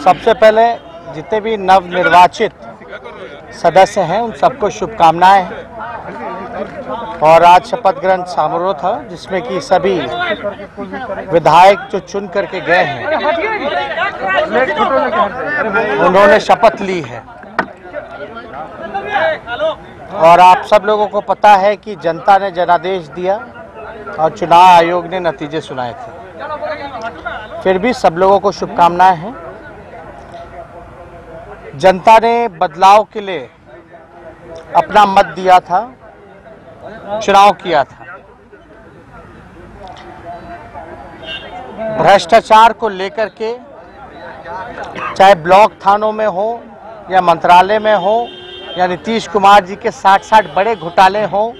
सबसे पहले जितने भी नवनिर्वाचित सदस्य हैं उन सबको शुभकामनाएं हैं। और आज शपथ ग्रहण समारोह था जिसमें कि सभी विधायक जो चुन करके गए हैं उन्होंने शपथ ली है। और आप सब लोगों को पता है कि जनता ने जनादेश दिया और चुनाव आयोग ने नतीजे सुनाए थे। फिर भी सब लोगों को शुभकामनाएं हैं। जनता ने बदलाव के लिए अपना मत दिया था, चुनाव किया था। भ्रष्टाचार को लेकर के चाहे ब्लॉक थानों में हो या मंत्रालय में हो या नीतीश कुमार जी के 60 बड़े घोटाले हो,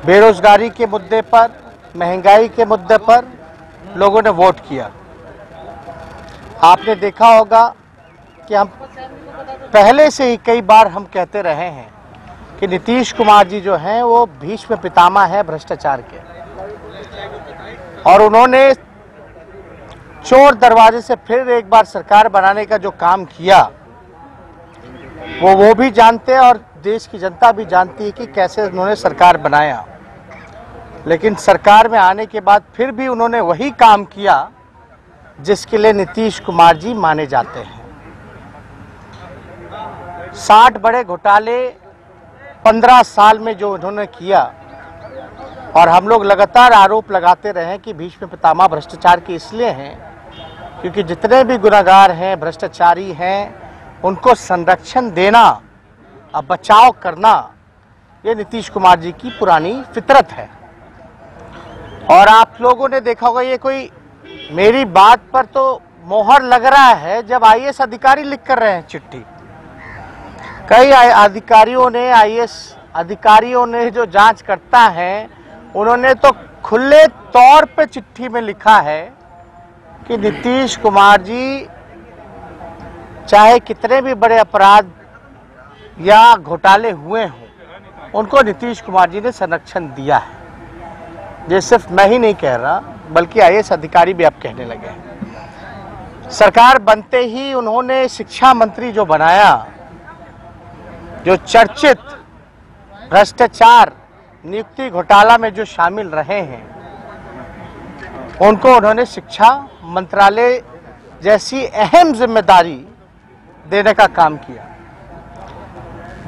बेरोजगारी के मुद्दे पर, महंगाई के मुद्दे पर लोगों ने वोट किया। आपने देखा होगा कि हम पहले से ही कई बार हम कहते रहे हैं कि नीतीश कुमार जी जो हैं वो भीष्म पितामह है भ्रष्टाचार के, और उन्होंने चोर दरवाजे से फिर एक बार सरकार बनाने का जो काम किया वो भी जानते हैं और देश की जनता भी जानती है कि कैसे उन्होंने सरकार बनाया। लेकिन सरकार में आने के बाद फिर भी उन्होंने वही काम किया जिसके लिए नीतीश कुमार जी माने जाते हैं। 60 बड़े घोटाले 15 साल में जो उन्होंने किया, और हम लोग लगातार आरोप लगाते रहे कि भीष्म पितामह भ्रष्टाचार के इसलिए हैं क्योंकि जितने भी गुनाहगार हैं, भ्रष्टाचारी हैं, उनको संरक्षण देना और बचाव करना ये नीतीश कुमार जी की पुरानी फितरत है। और आप लोगों ने देखा होगा, ये कोई मेरी बात पर तो मोहर लग रहा है जब आईएएस अधिकारी लिख कर रहे हैं चिट्ठी। कई अधिकारियों ने, आईएएस अधिकारियों ने जो जांच करता है उन्होंने तो खुले तौर पे चिट्ठी में लिखा है कि नीतीश कुमार जी चाहे कितने भी बड़े अपराध या घोटाले हुए हों, उनको नीतीश कुमार जी ने संरक्षण दिया है। ये सिर्फ मैं ही नहीं कह रहा बल्कि आईएएस अधिकारी भी अब कहने लगे हैं। सरकार बनते ही उन्होंने शिक्षा मंत्री जो बनाया, जो चर्चित भ्रष्टाचार नियुक्ति घोटाला में जो शामिल रहे हैं, उनको उन्होंने शिक्षा मंत्रालय जैसी अहम जिम्मेदारी देने का काम किया।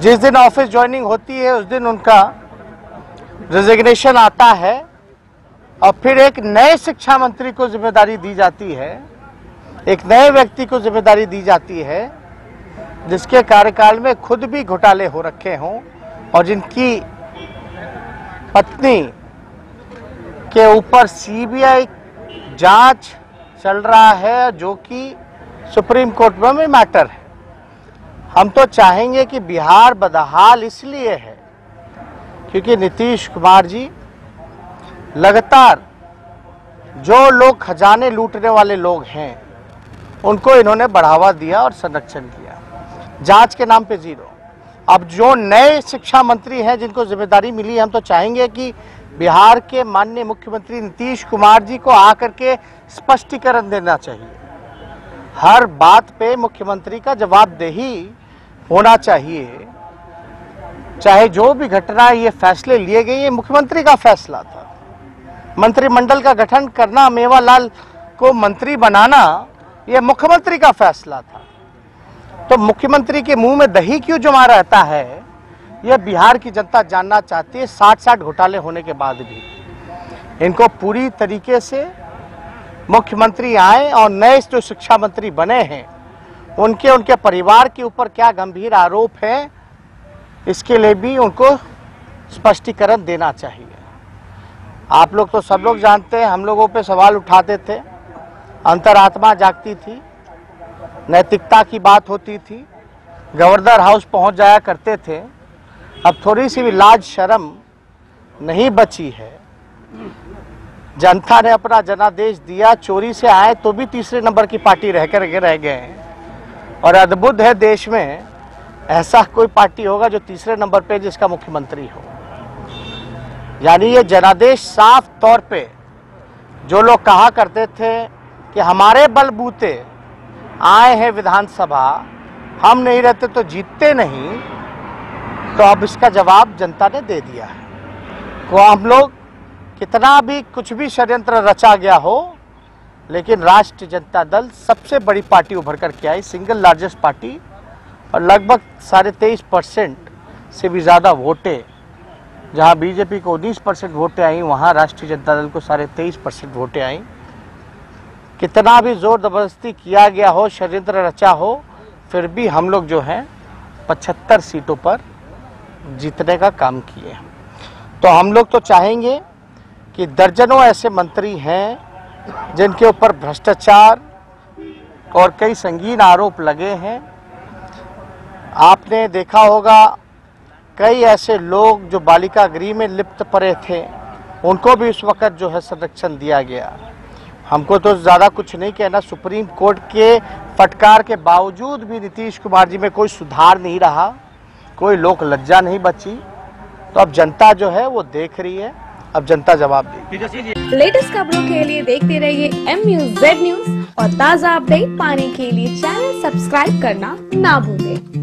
जिस दिन ऑफिस ज्वाइनिंग होती है उस दिन उनका रिजिग्नेशन आता है और फिर एक नए शिक्षा मंत्री को जिम्मेदारी दी जाती है, एक नए व्यक्ति को जिम्मेदारी दी जाती है जिसके कार्यकाल में खुद भी घोटाले हो रखे हों और जिनकी पत्नी के ऊपर सीबीआई जांच चल रहा है जो कि सुप्रीम कोर्ट में मैटर है। हम तो चाहेंगे कि बिहार बदहाल इसलिए है क्योंकि नीतीश कुमार जी लगातार जो लोग खजाने लूटने वाले लोग हैं उनको इन्होंने बढ़ावा दिया और संरक्षण किया। जांच के नाम पे जीरो। अब जो नए शिक्षा मंत्री हैं जिनको जिम्मेदारी मिली, हम तो चाहेंगे कि बिहार के माननीय मुख्यमंत्री नीतीश कुमार जी को आकर के स्पष्टीकरण देना चाहिए। हर बात पे मुख्यमंत्री का जवाबदेही होना चाहिए। चाहे जो भी घटना, ये फैसले लिए गए, ये मुख्यमंत्री का फैसला था। मंत्रिमंडल का गठन करना, मेवालाल को मंत्री बनाना, ये मुख्यमंत्री का फैसला था। तो मुख्यमंत्री के मुंह में दही क्यों जमा रहता है, यह बिहार की जनता जानना चाहती है। 60 घोटाले होने के बाद भी इनको पूरी तरीके से मुख्यमंत्री आए और नए जो शिक्षा मंत्री बने हैं उनके परिवार के ऊपर क्या गंभीर आरोप है, इसके लिए भी उनको स्पष्टीकरण देना चाहिए। आप लोग तो सब लोग जानते हैं, हम लोगों पे सवाल उठाते थे, अंतरात्मा जागती थी, नैतिकता की बात होती थी, गवर्नर हाउस पहुंच जाया करते थे। अब थोड़ी सी भी लाज शर्म नहीं बची है। जनता ने अपना जनादेश दिया, चोरी से आए तो भी तीसरे नंबर की पार्टी रह गए हैं। और अद्भुत है, देश में ऐसा कोई पार्टी होगा जो तीसरे नंबर पे जिसका मुख्यमंत्री हो। यानी ये जनादेश साफ तौर पे जो लोग कहा करते थे कि हमारे बलबूते आए हैं विधानसभा, हम नहीं रहते तो जीतते नहीं, तो अब इसका जवाब जनता ने दे दिया है। को हम लोग कितना भी कुछ भी षड्यंत्र रचा गया हो, लेकिन राष्ट्रीय जनता दल सबसे बड़ी पार्टी उभर कर के आई, सिंगल लार्जेस्ट पार्टी, और लगभग 23.5% से भी ज़्यादा वोटें, जहां बीजेपी को 19% वोटें आई, वहां राष्ट्रीय जनता दल को 23.5% वोटें आई। कितना भी जोर जबरदस्ती किया गया हो, षड्यंत्र रचा हो, फिर भी हम लोग जो हैं 75 सीटों पर जीतने का काम किए। तो हम लोग तो चाहेंगे कि दर्जनों ऐसे मंत्री हैं जिनके ऊपर भ्रष्टाचार और कई संगीन आरोप लगे हैं। आपने देखा होगा कई ऐसे लोग जो बालिका गृह में लिप्त पड़े थे, उनको भी उस वक्त जो है संरक्षण दिया गया। हमको तो ज़्यादा कुछ नहीं कहना, सुप्रीम कोर्ट के फटकार के बावजूद भी नीतीश कुमार जी में कोई सुधार नहीं रहा, कोई लोक लज्जा नहीं बची। तो अब जनता जो है वो देख रही है, अब जनता जवाब देगी। लेटेस्ट खबरों के लिए देखते रहिए MUZ न्यूज और ताज़ा अपडेट पाने के लिए चैनल सब्सक्राइब करना ना भूलें।